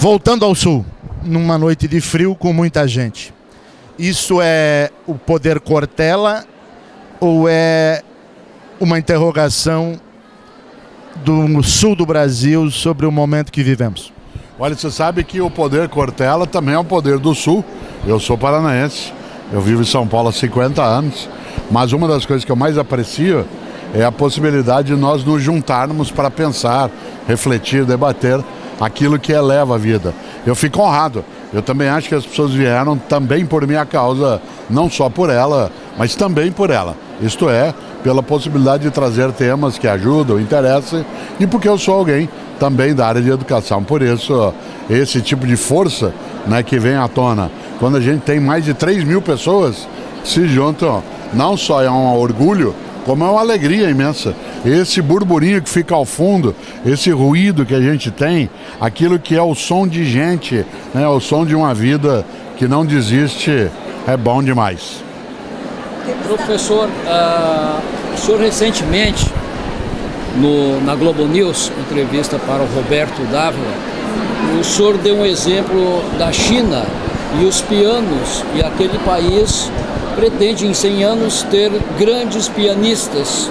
Voltando ao Sul, numa noite de frio com muita gente. Isso é o poder Cortella ou é uma interrogação do sul do Brasil sobre o momento que vivemos? Olha, você sabe que o poder Cortella também é o poder do sul. Eu sou paranaense, eu vivo em São Paulo há 50 anos, mas uma das coisas que eu mais aprecio é a possibilidade de nós nos juntarmos para pensar, refletir, debater aquilo que eleva a vida. Eu fico honrado. Eu também acho que as pessoas vieram também por minha causa, não só por ela, mas também por ela. Isto é, pela possibilidade de trazer temas que ajudam, interessam, e porque eu sou alguém também da área de educação. Por isso, esse tipo de força, né, que vem à tona, quando a gente tem mais de 3 mil pessoas se juntam, não só é um orgulho, como é uma alegria imensa. Esse burburinho que fica ao fundo, esse ruído que a gente tem, aquilo que é o som de gente, né, o som de uma vida que não desiste, é bom demais. Professor, o senhor recentemente, na Globo News, entrevista para o Roberto Dávila, o senhor deu um exemplo da China e os pianos, e aquele país pretende em 100 anos ter grandes pianistas.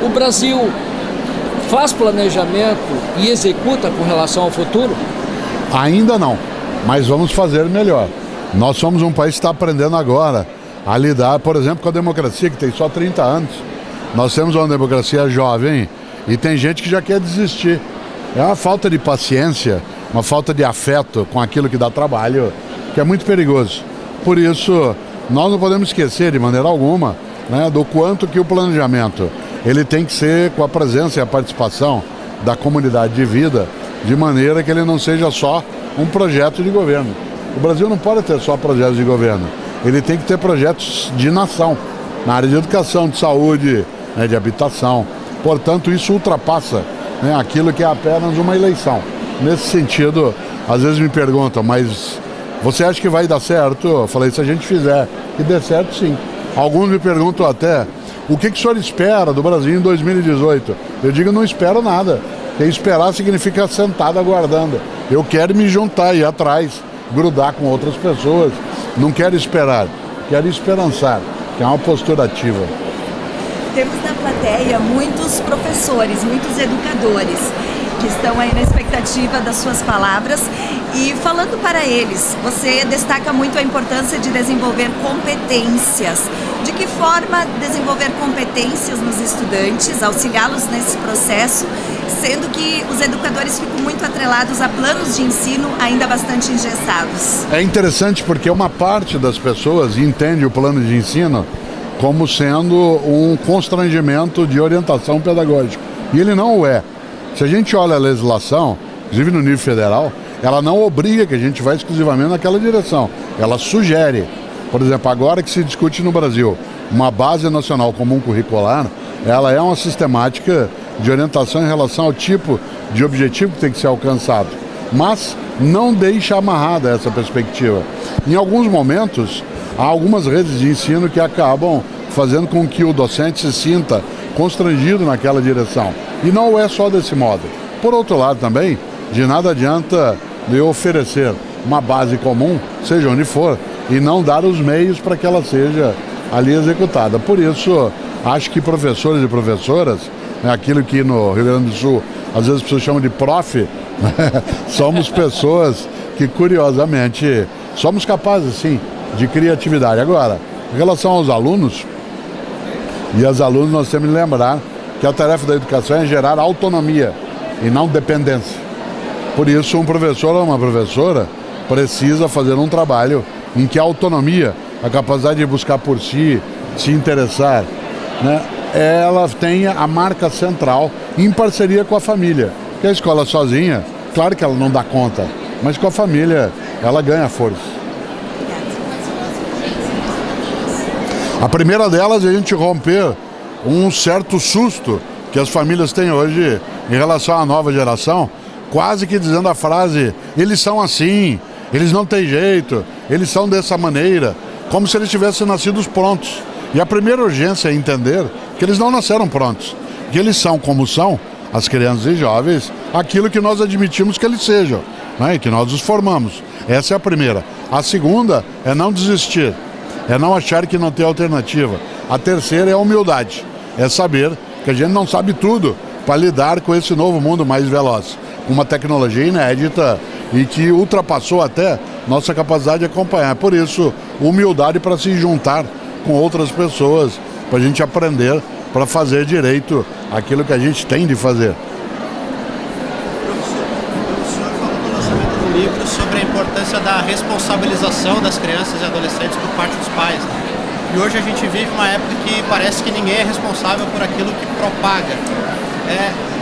O Brasil faz planejamento e executa com relação ao futuro? Ainda não, mas vamos fazer melhor. Nós somos um país que está aprendendo agora a lidar, por exemplo, com a democracia, que tem só 30 anos. Nós temos uma democracia jovem e tem gente que já quer desistir. É uma falta de paciência, uma falta de afeto com aquilo que dá trabalho, que é muito perigoso. Por isso, nós não podemos esquecer de maneira alguma, né, do quanto que o planejamento ele tem que ser com a presença e a participação da comunidade de vida, de maneira que ele não seja só um projeto de governo. O Brasil não pode ter só projetos de governo, ele tem que ter projetos de nação, na área de educação, de saúde, né, de habitação. Portanto, isso ultrapassa, né, aquilo que é apenas uma eleição. Nesse sentido, às vezes me perguntam, mas você acha que vai dar certo? Eu falei, se a gente fizer que dê certo, sim. Alguns me perguntam até, o que o senhor espera do Brasil em 2018? Eu digo, não espero nada. Quem esperar significa sentado aguardando. Eu quero me juntar, ir atrás, grudar com outras pessoas. Não quero esperar, quero esperançar, que é uma postura ativa. Temos na plateia muitos professores, muitos educadores que estão aí na expectativa das suas palavras. E falando para eles, você destaca muito a importância de desenvolver competências. De que forma desenvolver competências nos estudantes, auxiliá-los nesse processo, sendo que os educadores ficam muito atrelados a planos de ensino ainda bastante engessados? É interessante porque uma parte das pessoas entende o plano de ensino como sendo um constrangimento de orientação pedagógica. E ele não o é. Se a gente olha a legislação, inclusive no nível federal, ela não obriga que a gente vá exclusivamente naquela direção. Ela sugere. Por exemplo, agora que se discute no Brasil uma base nacional comum curricular, ela é uma sistemática de orientação em relação ao tipo de objetivo que tem que ser alcançado. Mas não deixa amarrada essa perspectiva. Em alguns momentos, há algumas redes de ensino que acabam fazendo com que o docente se sinta constrangido naquela direção. E não é só desse modo. Por outro lado também, de nada adianta eu oferecer uma base comum, seja onde for, e não dar os meios para que ela seja ali executada. Por isso, acho que professores e professoras, né, aquilo que no Rio Grande do Sul às vezes as pessoas chamam de prof, né, somos pessoas que curiosamente somos capazes sim de criatividade. Agora, em relação aos alunos e às alunas, nós temos que lembrar que a tarefa da educação é gerar autonomia e não dependência. Por isso, um professor ou uma professora precisa fazer um trabalho em que a autonomia, a capacidade de buscar por si, se interessar, né, ela tenha a marca central em parceria com a família. Porque a escola sozinha, claro que ela não dá conta, mas com a família ela ganha força. A primeira delas é a gente romper um certo susto que as famílias têm hoje em relação à nova geração, quase que dizendo a frase, eles são assim, eles não têm jeito, eles são dessa maneira, como se eles tivessem nascidos prontos. E a primeira urgência é entender que eles não nasceram prontos, que eles são como são, as crianças e jovens, aquilo que nós admitimos que eles sejam. né, que nós os formamos. Essa é a primeira. A segunda é não desistir, é não achar que não tem alternativa. A terceira é a humildade, é saber que a gente não sabe tudo para lidar com esse novo mundo mais veloz, com uma tecnologia inédita e que ultrapassou até nossa capacidade de acompanhar. Por isso, humildade para se juntar com outras pessoas, para a gente aprender, para fazer direito aquilo que a gente tem de fazer. O senhor falou no lançamento do livro sobre a importância da responsabilização das crianças e adolescentes por parte dos pais, né? E hoje a gente vive uma época que parece que ninguém é responsável por aquilo que propaga.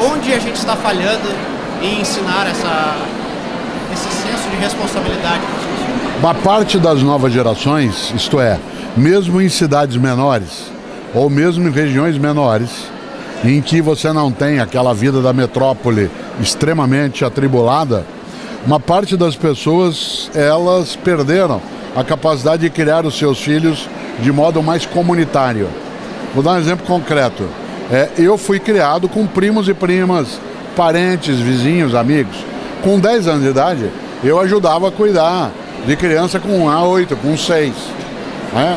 Onde a gente está falhando em ensinar esse senso de responsabilidade? Uma parte das novas gerações, isto é, mesmo em cidades menores, ou mesmo em regiões menores, em que você não tem aquela vida da metrópole extremamente atribulada, uma parte das pessoas, elas perderam a capacidade de criar os seus filhos de modo mais comunitário. Vou dar um exemplo concreto. Eu fui criado com primos e primas, parentes, vizinhos, amigos. Com 10 anos de idade, eu ajudava a cuidar de criança com 8, com 6.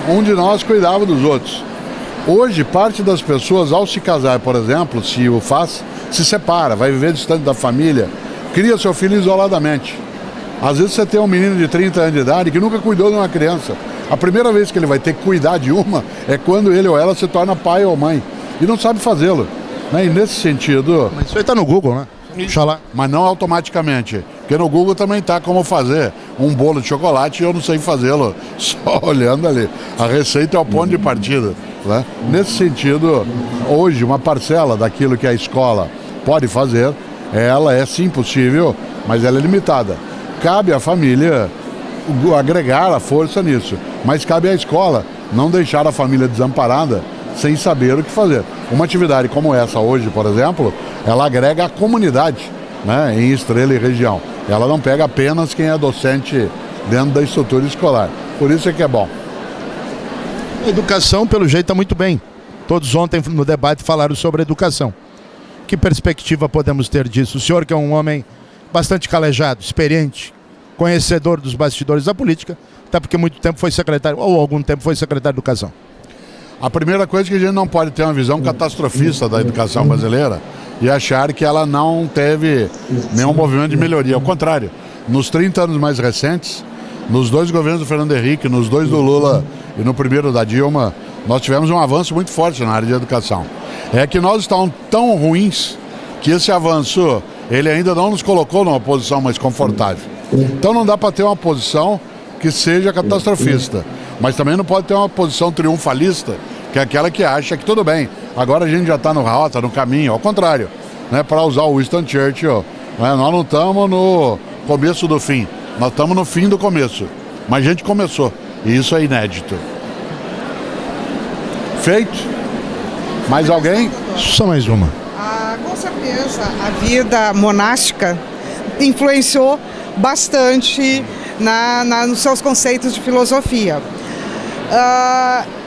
Um de nós cuidava dos outros. Hoje, parte das pessoas, ao se casar, por exemplo, se o faz, se separa, vai viver distante da família, cria seu filho isoladamente. Às vezes você tem um menino de 30 anos de idade que nunca cuidou de uma criança. A primeira vez que ele vai ter que cuidar de uma é quando ele ou ela se torna pai ou mãe. E não sabe fazê-lo. E nesse sentido... Mas isso aí está no Google, né? Oxalá. Mas não automaticamente. Porque no Google também está como fazer um bolo de chocolate e eu não sei fazê-lo. Só olhando ali. A receita é o ponto de partida. Né? Nesse sentido, hoje, uma parcela daquilo que a escola pode fazer, ela é sim possível, mas ela é limitada. Cabe à família agregar a força nisso, mas cabe à escola não deixar a família desamparada sem saber o que fazer. Uma atividade como essa hoje, por exemplo, ela agrega a comunidade, né, em Estrela e região. Ela não pega apenas quem é docente dentro da estrutura escolar. Por isso é que é bom. A educação, pelo jeito, está muito bem. Todos ontem no debate falaram sobre educação. Que perspectiva podemos ter disso? O senhor, que é um homem bastante calejado, experiente, conhecedor dos bastidores da política, até porque muito tempo foi secretário, ou algum tempo foi secretário de Educação. A primeira coisa é que a gente não pode ter uma visão catastrofista da educação brasileira e achar que ela não teve nenhum movimento de melhoria. Ao contrário, nos 30 anos mais recentes, nos 2 governos do Fernando Henrique, nos 2 do Lula e no primeiro da Dilma, nós tivemos um avanço muito forte na área de educação. É que nós estamos tão ruins que esse avanço, ele ainda não nos colocou numa posição mais confortável. Então não dá para ter uma posição que seja catastrofista, mas também não pode ter uma posição triunfalista, que é aquela que acha que tudo bem, agora a gente já está no rota, no caminho. Ao contrário, né, para usar o Winston Churchill, né, nós não estamos no começo do fim, nós estamos no fim do começo, mas a gente começou, e isso é inédito. Feito? Mais alguém? Só mais uma. Com certeza, a vida monástica influenciou bastante nos seus conceitos de filosofia.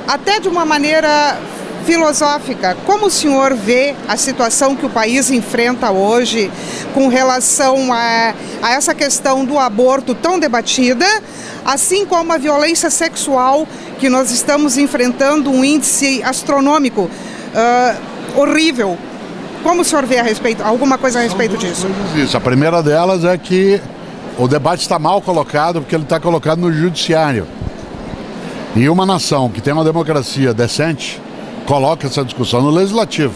Até de uma maneira filosófica, como o senhor vê a situação que o país enfrenta hoje com relação a essa questão do aborto tão debatida, assim como a violência sexual, que nós estamos enfrentando um índice astronômico horrível. Como o senhor vê alguma coisa a respeito disso? Isso, a primeira delas é que o debate está mal colocado porque ele está colocado no judiciário. E uma nação que tem uma democracia decente coloca essa discussão no legislativo.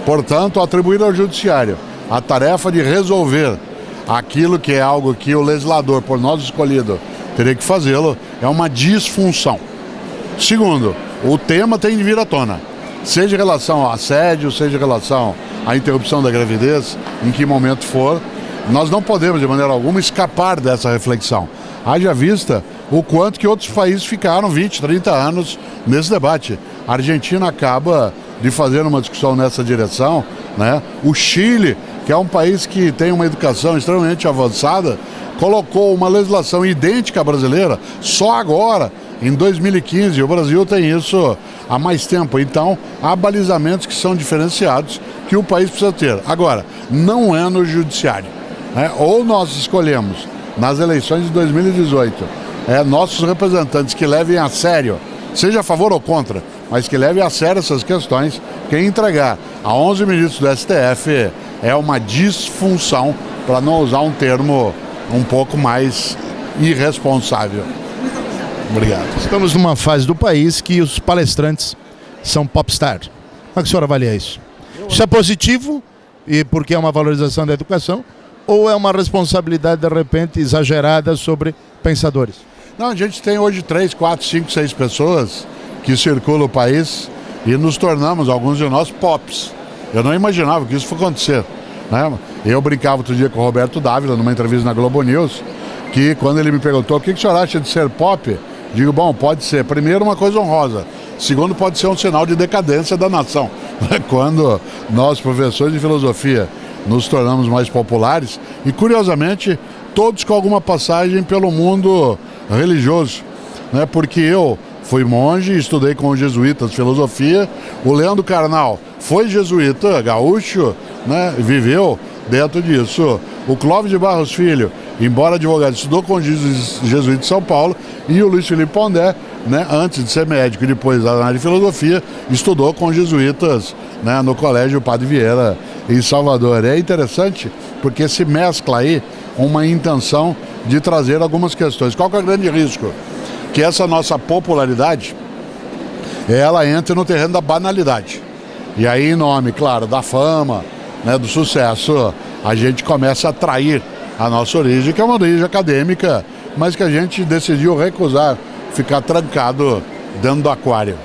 Portanto, atribuir ao judiciário a tarefa de resolver aquilo que é algo que o legislador, por nós escolhido, teria que fazê-lo, é uma disfunção. Segundo, o tema tem de vir à tona. Seja em relação ao assédio, seja em relação à interrupção da gravidez, em que momento for, nós não podemos, de maneira alguma, escapar dessa reflexão. Haja vista o quanto que outros países ficaram 20, 30 anos nesse debate. A Argentina acaba de fazer uma discussão nessa direção, né? O Chile, que é um país que tem uma educação extremamente avançada, colocou uma legislação idêntica à brasileira só agora, em 2015. O Brasil tem isso há mais tempo. Então, há balizamentos que são diferenciados que o país precisa ter. Agora, não é no judiciário. né? Ou nós escolhemos, nas eleições de 2018, nossos representantes que levem a sério, seja a favor ou contra, mas que levem a sério essas questões. Quem entregar a 11 ministros do STF é uma disfunção, para não usar um termo um pouco mais irresponsável. Obrigado. Estamos numa fase do país que os palestrantes são popstar. Como é que o senhor avalia isso? Isso é positivo, e porque é uma valorização da educação, ou é uma responsabilidade, de repente, exagerada sobre pensadores? Não, a gente tem hoje 3, 4, 5, 6 pessoas que circulam o país e nos tornamos, alguns de nós, pops. Eu não imaginava que isso fosse acontecer, né? Eu brincava outro dia com o Roberto Dávila, numa entrevista na Globo News, que quando ele me perguntou o que o senhor acha de ser pop, digo, bom, pode ser, primeiro, uma coisa honrosa, segundo, pode ser um sinal de decadência da nação. Quando nós, professores de filosofia, nos tornamos mais populares, e curiosamente, todos com alguma passagem pelo mundo religioso, né? Porque eu fui monge, estudei com os jesuítas filosofia, o Leandro Carnal foi jesuíta, gaúcho, né? Viveu dentro disso. O Clóvis de Barros Filho, embora advogado, estudou com os jesuítas de São Paulo, e o Luiz Felipe Pondé, né, antes de ser médico e depois da área de filosofia, estudou com os jesuítas, né, no Colégio Padre Vieira, em Salvador. É interessante porque se mescla aí uma intenção de trazer algumas questões. Qual que é o grande risco? Que essa nossa popularidade, ela entre no terreno da banalidade. E aí, em nome, claro, da fama, né, do sucesso, a gente começa a trair a nossa origem, que é uma origem acadêmica, mas que a gente decidiu recusar ficar trancado dentro do aquário.